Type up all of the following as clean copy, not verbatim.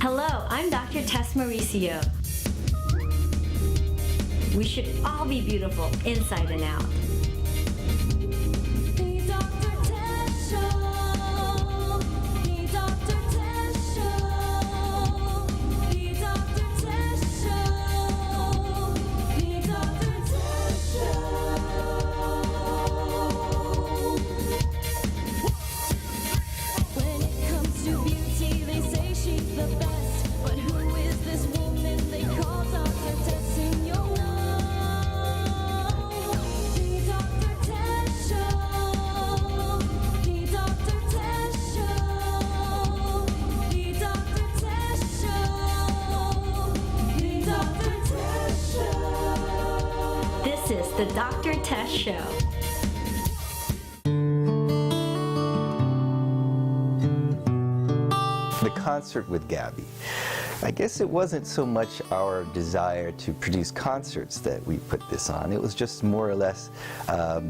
Hello, I'm Dr. Tess Mauricio. We should all be beautiful inside and out. The Dr. Tess Show. The Dr. Tess Show. The Dr. Tess Show. The Dr. Tess Show. When it comes to beauty, they say she's the best. But who is this woman they call Dr. Tess in your world? The Dr. Tess Show. The Dr. Tess Show. The Dr. Tess Show. The Dr. Tess Show. This is the Dr. Tess Show. The concert with Gabby. I guess it wasn't so much our desire to produce concerts that we put this on. It was just more or less a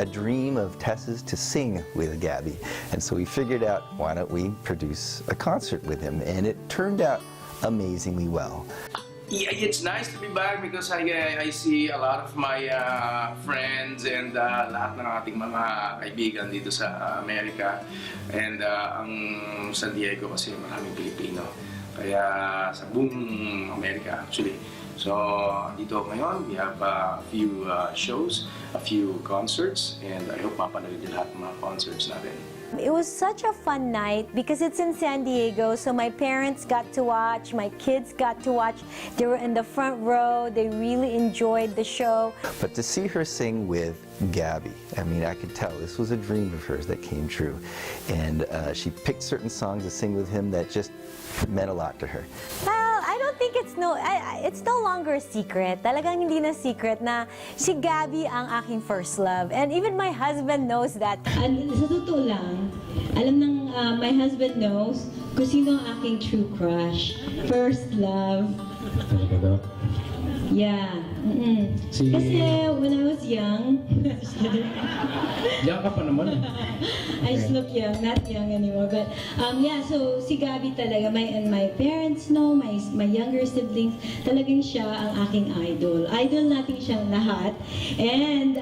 dream of Tess's to sing with Gabby. And so we figured out, why don't we produce a concert with him? And it turned out amazingly well. Yeah, it's nice to be back because I see a lot of my friends and lahat ng ating mga kaibigan dito sa Amerika. And ang San Diego kasi maraming Pilipino. Kaya sa buong Amerika actually. So dito ngayon, we have a few shows, a few concerts, and I hope mapanood din lahat ng mga concerts natin. It was such a fun night because it's in San Diego, so my parents got to watch, my kids got to watch. They were in the front row, they really enjoyed the show. But to see her sing with Gabby, I mean, I could tell this was a dream of hers that came true. And she picked certain songs to sing with him that just meant a lot to her. Well, I don't think it's no longer a secret. Talagang hindi na secret na si Gabby ang aking first love. And even my husband knows that. And sa totoo lang, alam ng my husband knows kung sino ang aking true crush. First love. Talaga daw? Yeah. Si... Kasi when I was young, Diyan ka pa naman. I just look young, not young anymore. But yeah, so si Gabby talaga, my parents know, my younger siblings, talagang siya ang aking idol. Idol natin siyang lahat. And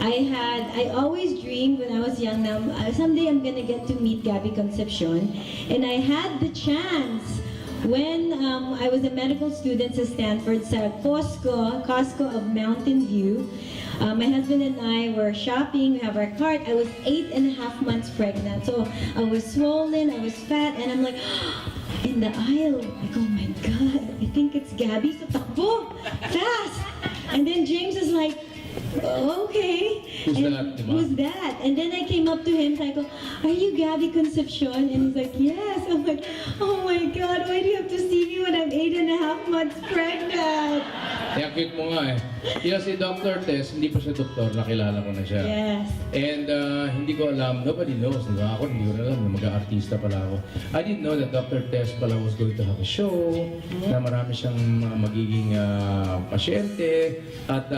I always dreamed when I was young na someday I'm gonna get to meet Gabby Concepcion. And I had the chance when I was a medical student at Stanford sa Costco of Mountain View. My husband and I were shopping, we have our cart. I was 8.5 months pregnant. So I was swollen, I was fat, and I'm like, in the aisle, like, oh my God, I think it's Gabby. So takbo, fast. And then James is like, okay. Who's and that, diba? Who's that? And then I came up to him, so I go, are you Gabby Concepcion? And he's like, yes. I'm like, oh my God, why do you have to see me when I'm 8.5 months pregnant? Kaya cute mo nga eh. Kaya si Dr. Tess, hindi pa siya doktor, nakilala ko na siya. Yes. And hindi ko alam, nobody knows, di ba? Ako hindi ko alam na mag-aartista pala ako. I didn't know that Dr. Tess pala was going to have a show, na marami siyang magiging pasyente, at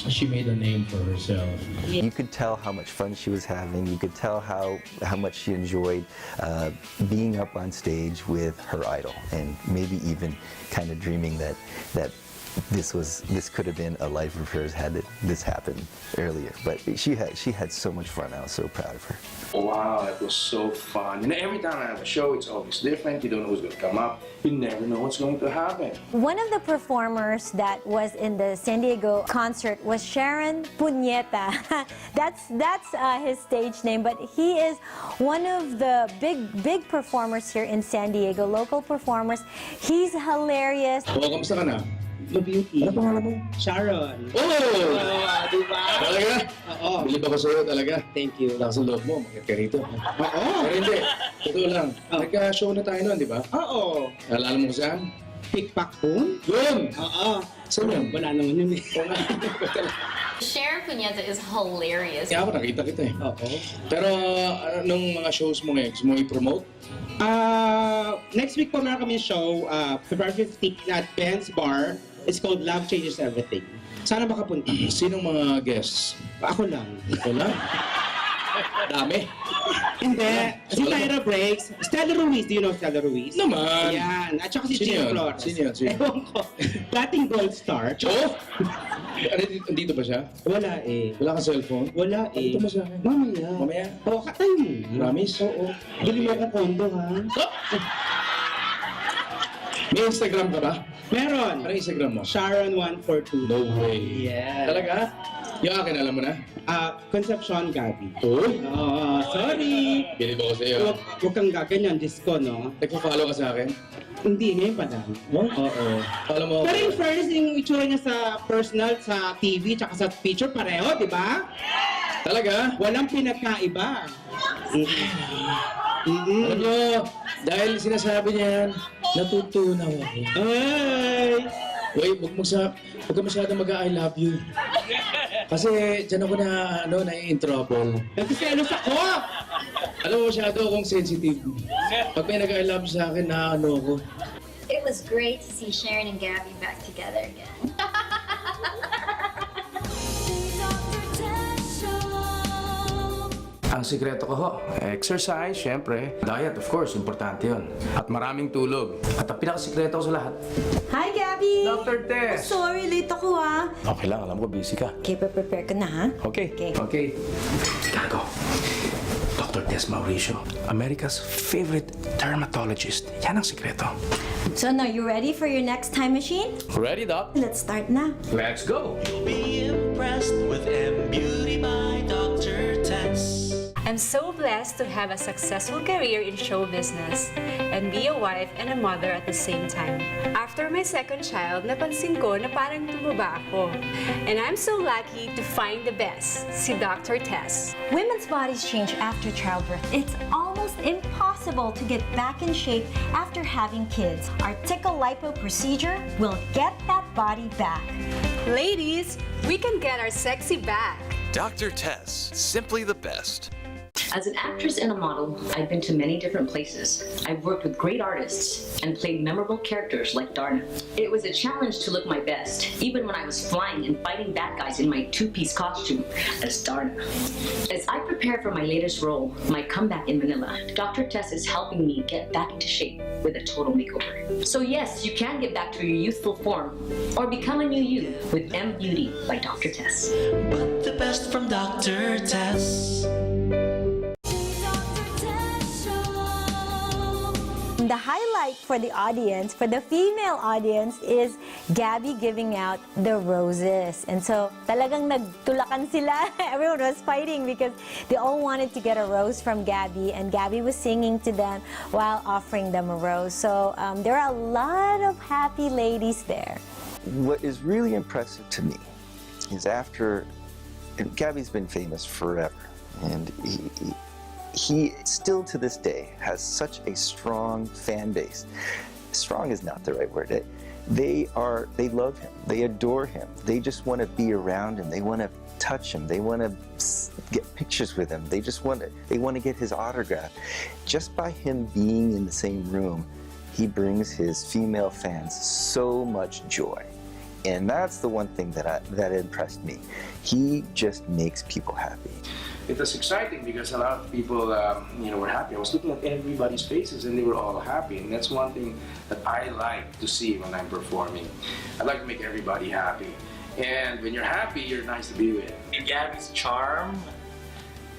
she made a name for herself. You could tell how much fun she was having. You could tell how much she enjoyed being up on stage with her idol, and maybe even kind of dreaming that this could have been a life of hers had this happened earlier. But she had so much fun. I was so proud of her. Wow, that was so fun. And every time I have a show, it's always different. You don't know who's going to come up. You never know what's going to happen. One of the performers that was in the San Diego concert was Sharon Puñeta. that's his stage name, but he is one of the big performers here in San Diego, local performers. He's hilarious. Oo, kamusta ka na? Beauty. Ano pangalan mo? Sharon. Oh! Diba? Talaga? Oo. Bilib ako sa'yo talaga. Thank you. Lakas ang loob mo, makit ka rito. Oo. Pero hindi, totoo lang. Oh. Nagka-show na tayo noon, di ba? Oo. Naalala mo kung saan? Pickpack phone? Yun! Oo. Saan yun? Wala naman yun eh. Sharon Puñeta is hilarious. Kaya ako nakita kita eh. Oo. Pero nung mga shows mo ngayon, gusto mo i-promote? Next week po meron kami show, February 15 at Ben's Bar. It's called Love Changes Everything. Sana makapunta. Sinong mga guests? Ako lang. Ito lang. Dami. Hindi. Si Tyra Breaks, Stella Ruiz. Do you know Stella Ruiz? Naman. Yan. At saka si Sino Gina yun? Flores. Sino yun? Sino? Ewan ko. Dating gold star. Oh! Ano, dito ba siya? Wala eh. Wala kang cellphone? Wala eh. Ito mo sa akin. Mamaya. Mamaya? Oo, katay mo. Promise? Oo. Bili mo akong kondo, ha? May Instagram ka ba? Meron. Ano Instagram mo? Sharon142. No way. Yeah. Talaga? Yung akin, alam mo na? Concepcion Gabby. Oh? Sorry. Bilib ako sa'yo. Huwag kang gaganyan, disco, no? Nagpa-follow ka sa akin? Hindi, ngayon pa lang. Oo. Follow mo ako. Pero in fairness, yung itsura niya sa personal, sa TV, tsaka sa picture, pareho, di ba? Talaga? Walang pinagkaiba. Alam nyo, dahil sinasabi niya yan, natutunaw ako. Ay! Wait, huwag ka masyadong mag-I love you. Kasi dyan ako na-in trouble. Nagsiselos ako! Alam mo, masyado akong sensitive. Pag may nag-I love you sa akin, ako. It was great to see Sharon and Gabby back together again. Dr. Tess Show. Ang sikreto ko ho, exercise, syempre. Diet, of course, importante yun. At maraming tulog. At ang pinakasikreto ko sa lahat, Hi, Gabby! Dr. Tess! Sorry, late ako ah. Okay lang, alam ko busy ka. Okay, prepare ka na ha? Okay. Okay. Gago. Dr. Tess Mauricio, America's favorite dermatologist. Yan ang sikreto. So now, you ready for your next time machine? Ready, Doc? Let's start na. Let's go! Be impressed with M Beauty by Dr. Tess. I'm so blessed to have a successful career in show business and be a wife and a mother at the same time. After my second child, napansin ko na parang tumaba ako. And I'm so lucky to find the best, si Dr. Tess. Women's bodies change after childbirth. It's almost impossible to get back in shape after having kids. Our tickle lipo procedure will get that body back. Ladies, we can get our sexy back. Dr. Tess, simply the best. As an actress and a model, I've been to many different places. I've worked with great artists and played memorable characters like Darna. It was a challenge to look my best, even when I was flying and fighting bad guys in my two-piece costume as Darna. As I prepare for my latest role, my comeback in Manila, Dr. Tess is helping me get back into shape with a total makeover. So yes, you can get back to your youthful form or become a new you with M Beauty by Dr. Tess. But the best from Dr. Tess. The highlight for the audience, for the female audience, is Gabby giving out the roses. And so, talagang nagtulakan sila. Everyone was fighting because they all wanted to get a rose from Gabby, and Gabby was singing to them while offering them a rose. So, there are a lot of happy ladies there. What is really impressive to me is and Gabby's been famous forever, and he still to this day has such a strong fan base. Strong is not the right word. They love him. They adore him. They just want to be around him. They want to touch him. They want to get pictures with him. They want to get his autograph. Just by him being in the same room, he brings his female fans so much joy. And that's the one thing that impressed me. He just makes people happy. It was exciting because a lot of people, were happy. I was looking at everybody's faces and they were all happy. And that's one thing that I like to see when I'm performing. I like to make everybody happy. And when you're happy, you're nice to be with. Gabby's charm,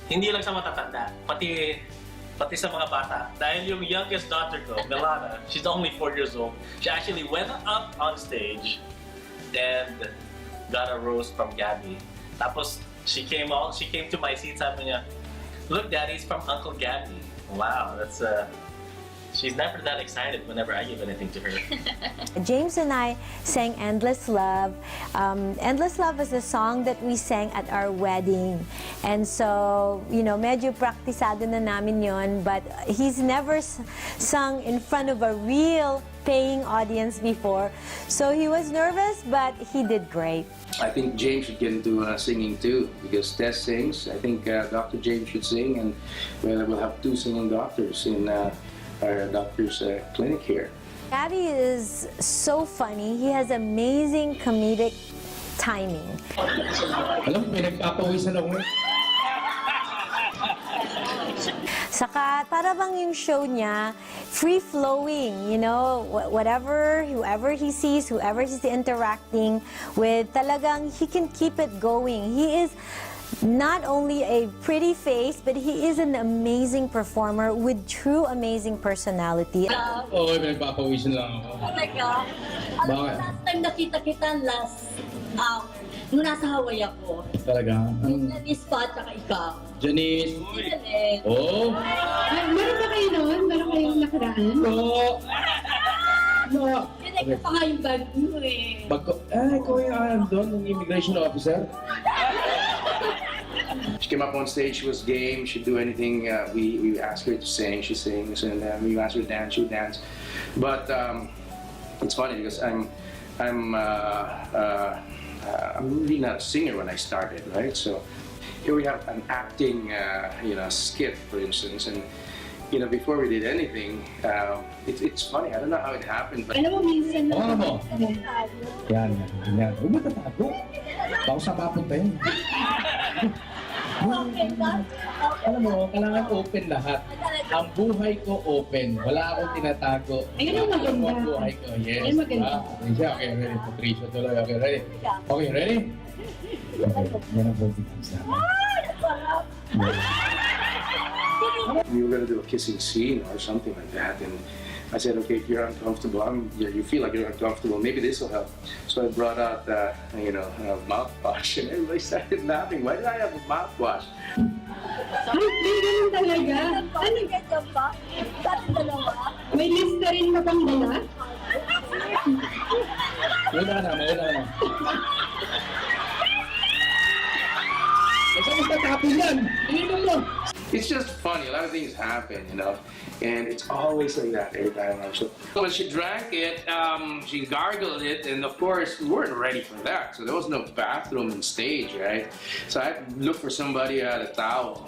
hindi lang sa matatanda, pati sa mga bata. Dahil yung youngest daughter ko, Milana, she's only 4 years old. She actually went up on stage and got a rose from Gabby. Tapos, she came to my seat, sabi niya, "Look, Daddy, it's from Uncle Gabby." Wow, that's she's never that excited whenever I give anything to her. James and I sang Endless Love. Endless Love is a song that we sang at our wedding. And so, medyo praktisado na namin yon, but he's never sung in front of a real paying audience before. So he was nervous, but he did great. I think James should get into singing too, because Tess sings. I think Dr. James should sing, and we'll have 2 singing doctors in our doctor's clinic here. Gabby is so funny. He has amazing comedic timing. Alam, may nagpapawisan ako. Saka para bang yung show niya, free-flowing, you know, whoever he sees, whoever he's interacting with, talagang he can keep it going. He is not only a pretty face, but he is an amazing performer with true amazing personality. Oo, may papawisin lang ako. Talaga? Alam mo, Bakit? last time nakita kita nung nasa Hawaii ako. Talaga? Janice pa, tsaka ikaw. Janice? Galing. Oo. Meron ba kayo noon? Meron kayong nakaraan? Oo. No. Pinag pa nga yung bag mo eh. Ikaw yung doon, yung immigration officer? She came up on stage, she was game, she'd do anything. We asked her to sing, she sings, and we asked her to dance, she would dance. But it's funny because I'm really not a singer when I started, right? So here we have an acting, skit, for instance, and before we did anything, it's funny. I don't know how it happened, but Alam mo, minsan Oo mo. Yan. Huwag mo tatago. Bako sa papunta yun. Alam mo, kailangan open lahat. Ang buhay ko open. Wala akong tinatago. Ayun ang maganda. Ang buhay ko, yes. Ayun maganda. Okay, ready. Patricia tuloy. Okay, ready? Okay, ready? Okay, yan ang voting sa we were going to do a kissing scene or something like that, and I said, okay, if you're uncomfortable, you feel like you're uncomfortable, maybe this will help. So I brought out, mouthwash, and everybody started laughing. Why did I have a mouthwash? Ay, ganun talaga. Ano ganyan ba? Dati dalawa? May lista rin na bang dala? Wala na. Saan mo tatapin yan? Ininom mo. It's just funny. A lot of things happen, and it's always like that every time I'm so. When she drank it, she gargled it, and of course we weren't ready for that. So there was no bathroom on stage, right? So I had to look for somebody who had a towel.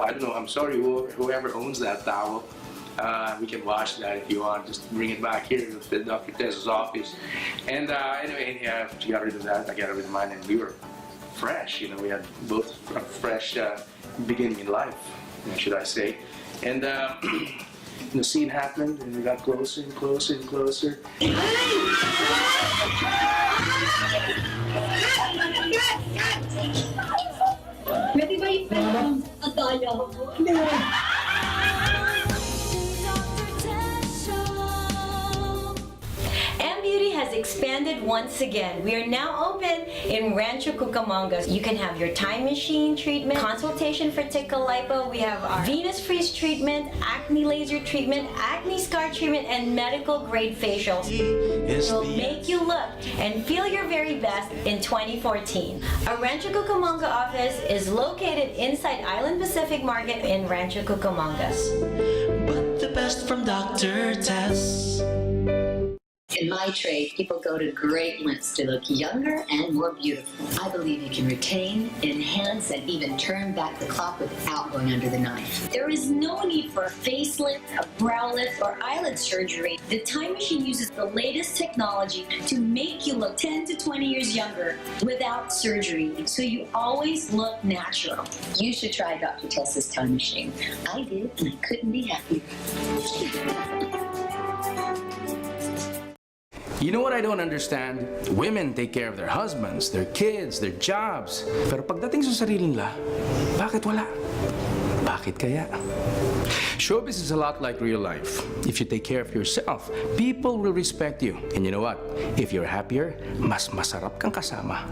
I don't know. I'm sorry, whoever owns that towel. We can wash that if you want. Just bring it back here to Dr. Tess's office. And anyway, she got rid of that. I got rid of mine, and we were fresh. We had both a fresh beginning in life, should I say? And the scene happened, and we got closer and closer and closer. Pwede ba yung Adaya mo. Beauty has expanded once again. We are now open in Rancho Cucamonga. You can have your time machine treatment, consultation for tickle lipo. We have our Venus freeze treatment, acne laser treatment, acne scar treatment, and medical grade facials. Will make you look and feel your very best in 2014. Our Rancho Cucamonga office is located inside Island Pacific Market in Rancho Cucamonga. But the best from Dr. Tess. In my trade, people go to great lengths to look younger and more beautiful. I believe you can retain, enhance, and even turn back the clock without going under the knife. There is no need for a facelift, a brow lift, or eyelid surgery. The Time Machine uses the latest technology to make you look 10 to 20 years younger without surgery, so you always look natural. You should try Dr. Tess's Time Machine. I did, and I couldn't be happier. You know what I don't understand? Women take care of their husbands, their kids, their jobs. Pero pagdating sa sarili nila, bakit wala? Bakit kaya? Showbiz is a lot like real life. If you take care of yourself, people will respect you. And you know what? If you're happier, mas masarap kang kasama.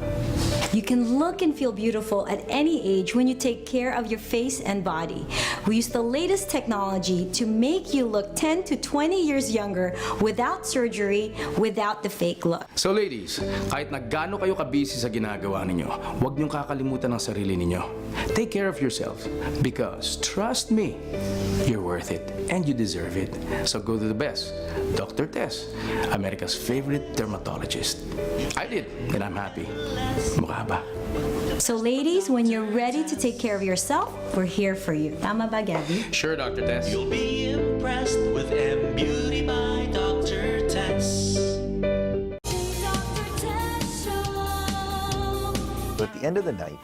You can look and feel beautiful at any age when you take care of your face and body. We use the latest technology to make you look 10 to 20 years younger without surgery, without the fake look. So ladies, kahit na gaano kayo kabisi sa ginagawa ninyo, huwag niyong kakalimutan ang sarili ninyo. Take care of yourself because trust me, you're worth it and you deserve it. So go to the best, Dr. Tess, America's favorite dermatologist. I did, and I'm happy. Mukha ba? So ladies, when you're ready to take care of yourself, we're here for you. Tama ba, Gabby? Sure, Dr. Tess. You'll be impressed with M Beauty by Dr. Tess. end of the night,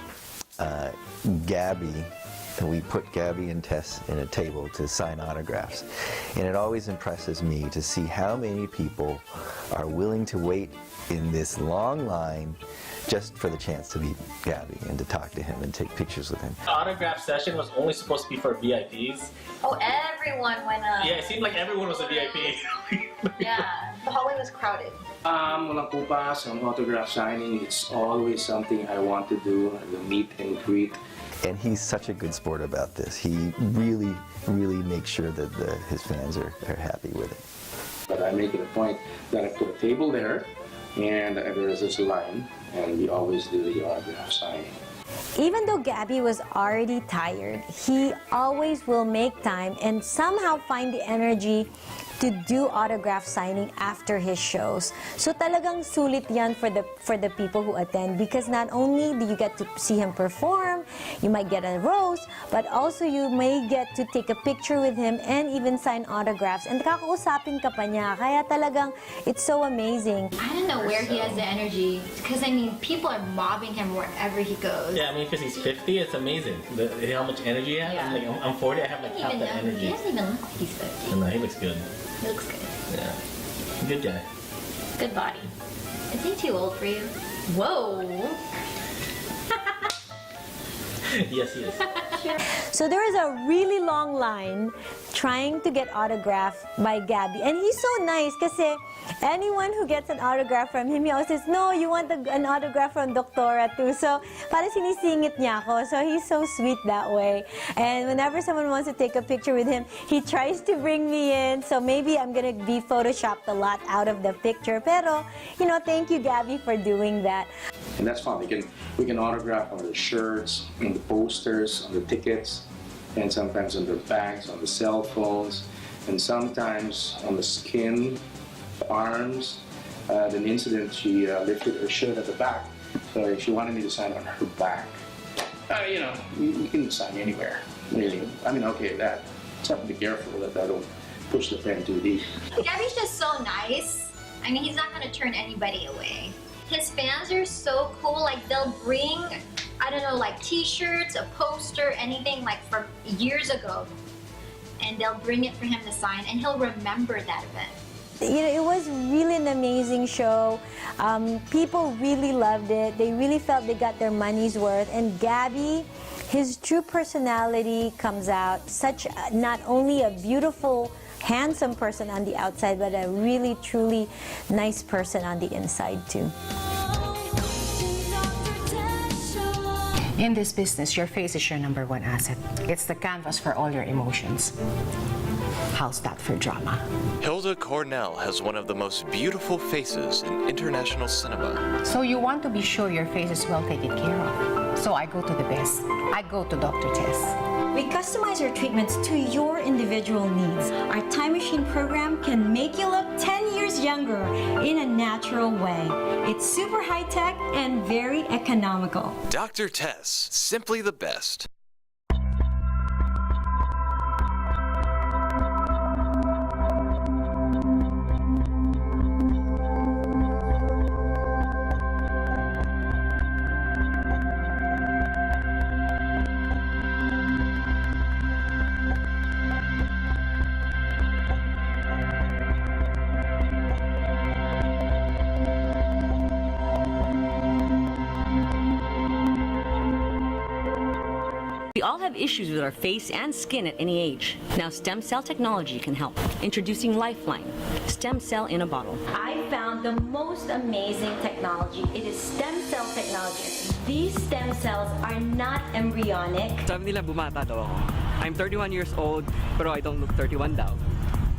we put Gabby and Tess in a table to sign autographs. And it always impresses me to see how many people are willing to wait in this long line just for the chance to meet Gabby and to talk to him and take pictures with him. The autograph session was only supposed to be for VIPs. Oh, everyone went up. Yeah, it seemed like everyone was a VIP. Yeah, the hallway was crowded. Walang kupas, ang autograph signing, it's always something I want to do, the meet and greet. And he's such a good sport about this. He really, really makes sure that his fans are happy with it. But I make it a point that I put a table there, and there's this line, and we always do the autograph signing. Even though Gabby was already tired, he always will make time and somehow find the energy to do autograph signing after his shows. So talagang sulit yan for the people who attend, because not only do you get to see him perform, you might get a rose, but also you may get to take a picture with him and even sign autographs. And kakausapin ka pa niya, kaya talagang it's so amazing. I don't know where he has the energy, because I mean, people are mobbing him wherever he goes. Yeah, I mean, because he's 50, it's amazing. How much energy he has. Yeah. I'm 40, I have like half that energy. He doesn't even look like he's 50. No, he looks good. He looks good. Yeah. Good guy. Good body. Is he too old for you? Whoa! Yes, he is. So there is a really long line trying to get autographed by Gabby. And he's so nice kasi anyone who gets an autograph from him, he always says, no, you want an autograph from Doktora too. So parang sinisingit niya ako. So he's so sweet that way. And whenever someone wants to take a picture with him, he tries to bring me in. So maybe I'm going to be photoshopped a lot out of the picture. Pero, thank you, Gabby, for doing that. And that's fun. We can autograph on the shirts, on the posters, on the tickets, and sometimes on the bags, on the cell phones, and sometimes on the skin, the arms. An incident, she lifted her shirt at the back, so she wanted me to sign on her back. You can sign anywhere, really. I mean, okay, that. Just have to be careful that I don't push the pen too deep. Gabby's just so nice. I mean, he's not gonna turn anybody away. His fans are so cool, like they'll bring, I don't know, like t-shirts, a poster, anything like from years ago, and they'll bring it for him to sign, and he'll remember that event. It was really an amazing show. People really loved it. They really felt they got their money's worth. And Gabby, his true personality comes out. Such not only a beautiful, handsome person on the outside, but a really, truly nice person on the inside too. In this business, your face is your #1 asset. It's the canvas for all your emotions. How's that for drama? Hilda Cornell has one of the most beautiful faces in international cinema. So you want to be sure your face is well taken care of. So I go to the best. I go to Dr. Tess. We customize our treatments to your individual needs. Our Time Machine program can make you look 10 years younger in a natural way. It's super high-tech and very economical. Dr. Tess, simply the best. We all have issues with our face and skin at any age. Now stem cell technology can help. Introducing Lifeline, stem cell in a bottle. I found the most amazing technology. It is stem cell technology. These stem cells are not embryonic. Sabi nila bumata daw ako. I'm 31 years old, pero I don't look 31 daw.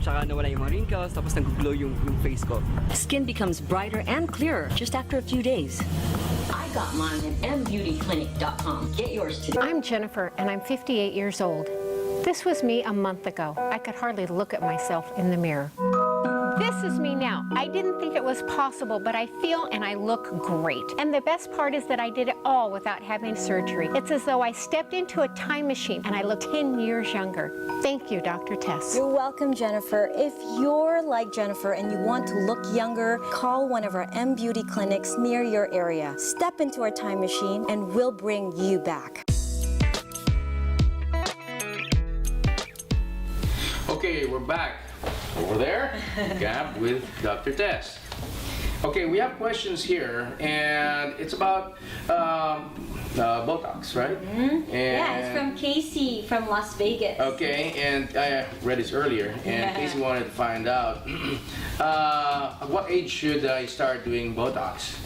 Tsaka nawala yung mga wrinkles, tapos nag-glow yung face ko. Skin becomes brighter and clearer just after a few days. I got mine at mbeautyclinic.com. Get yours today. I'm Jennifer, and I'm 58 years old. This was me a month ago. I could hardly look at myself in the mirror. This is me now. I didn't think it was possible, but I feel and I look great. And the best part is that I did it all without having surgery. It's as though I stepped into a time machine and I look 10 years younger. Thank you, Dr. Tess. You're welcome, Jennifer. If you're like Jennifer and you want to look younger, call one of our M Beauty clinics near your area. Step into our time machine and we'll bring you back. Okay, we're back. Over there, Gab with Dr. Tess. Okay, we have questions here, and it's about Botox, right? Mm-hmm. Yeah, it's from Casey from Las Vegas. Okay, and I read this earlier, and Casey wanted to find out at what age should I start doing Botox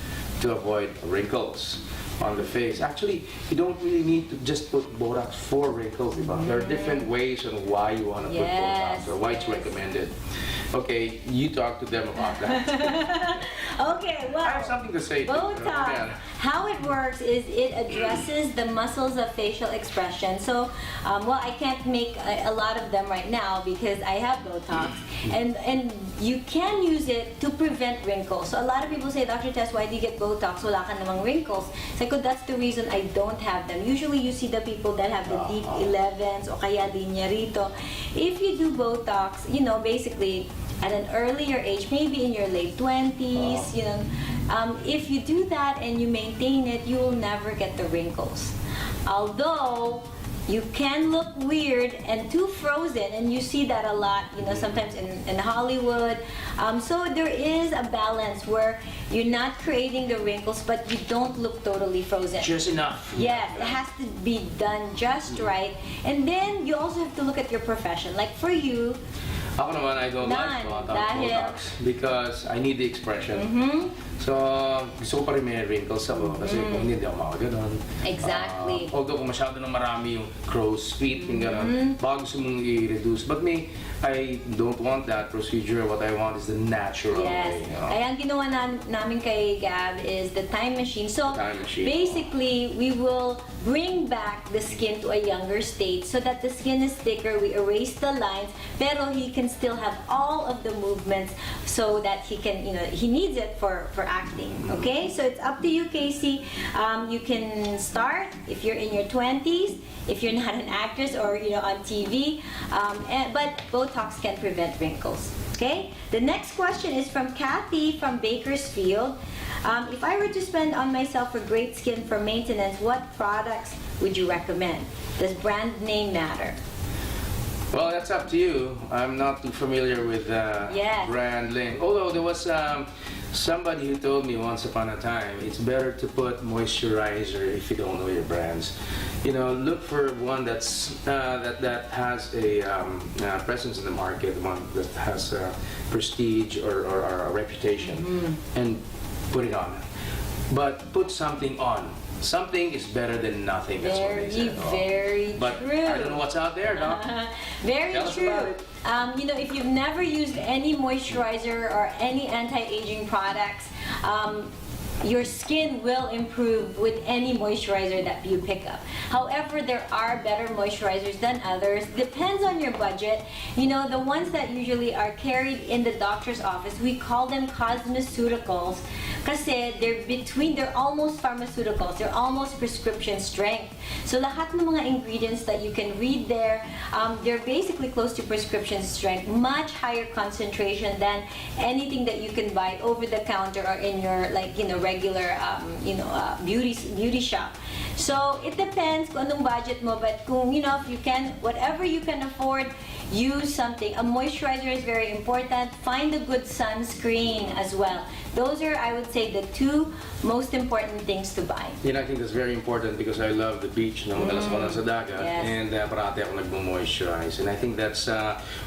to avoid wrinkles on the face. Actually, you don't really need to just put Botox for wrinkles. There are different ways on why you want to put Botox or why it's recommended. Okay, you talk to them about that. Okay, well, I have something to say. Botox, how it works is it addresses the muscles of facial expression. So, well, I can't make a lot of them right now because I have Botox. And you can use it to prevent wrinkles. So a lot of people say, Dr. Tess, why do you get Botox? Wala ka namang wrinkles. So that's the reason I don't have them. Usually you see the people that have the deep 11s o kaya linya rito. If you do Botox, you know, basically at an earlier age, maybe in your late 20s, you know, if you do that and you maintain it, you will never get the wrinkles. Although you can look weird and too frozen, and you see that a lot, you know, sometimes in Hollywood. So there is a balance where you're not creating the wrinkles, but you don't look totally frozen. Just enough. Yes, it has to be done just right. And then you also have to look at your profession. Like for you, Ako naman, I don't like Botox because I need the expression. So, gusto ko pa rin may wrinkles ako kasi kung hindi ako makaganon. Exactly. Although kung masyado na marami yung crow's feet, yung gano'n, baka gusto mong i-reduce. But me, I don't want that procedure. What I want is the natural way. You know? Kaya ang ginawa namin kay Gab is the time machine. So, basically, we will bring back the skin to a younger state so that the skin is thicker. We erase the lines, pero he can still have all of the movements so that he can, you know, he needs it for acting. Okay, so it's up to you, Casey. You can start if you're in your 20s, if you're not an actress or, you know, on TV. But Botox can prevent wrinkles. Okay. The next question is from Kathy from Bakersfield. If I were to spend on myself for great skin for maintenance, what products would you recommend? Does brand name matter? Well, that's up to you. I'm not too familiar with brand name. Although there was somebody who told me once upon a time, it's better to put moisturizer if you don't know your brands. You know, look for one that's that has a presence in the market, one that has prestige or a reputation, and put it on. But put something on. Something is better than nothing. That's what they said. Very but true. I don't know what's out there, Doc. Very Tell us true. about it. You know, if you've never used any moisturizer or any anti-aging products, your skin will improve with any moisturizer that you pick up. However, there are better moisturizers than others. Depends on your budget. You know, the ones that usually are carried in the doctor's office, we call them cosmeceuticals kasi they're almost pharmaceuticals. They're almost prescription strength. So lahat ng mga ingredients that you can read there, they're basically close to prescription strength. Much higher concentration than anything that you can buy over the counter or in your, like, you know, regular beauty shop. So it depends kung anong budget mo, but kung, you know, if you can, whatever you can afford, use something. A moisturizer is very important. Find a good sunscreen as well. Those are, I would say, the two most important things to buy. You know, I think that's very important because I love the beach. No? Madalas ko lang sa dagat, and parati ako nagmo-moisturize. And I think that's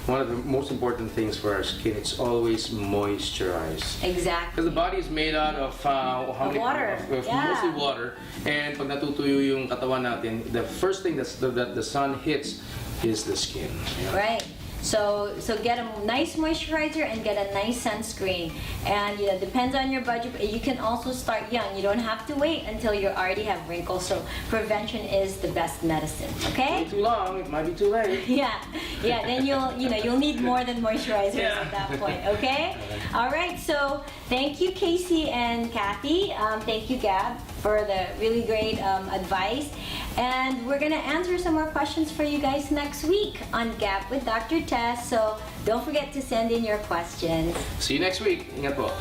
one of the most important things for our skin. It's always moisturized. Exactly. Because the body is made out of water. Mostly water. And pag natutuyo yung katawan natin, the first thing that the sun hits is the skin. Right. So get a nice moisturizer and get a nice sunscreen. And depends on your budget, but you can also start young. You don't have to wait until you already have wrinkles. So prevention is the best medicine. Okay? Too long, it might be too late. Yeah. Then you'll need more than moisturizers at that point. Okay? All right. So thank you, Casey and Kathy. Thank you, Gab, for the really great advice. And we're gonna answer some more questions for you guys next week on Gap with Dr. Tess. So don't forget to send in your questions. See you next week. Ingat po.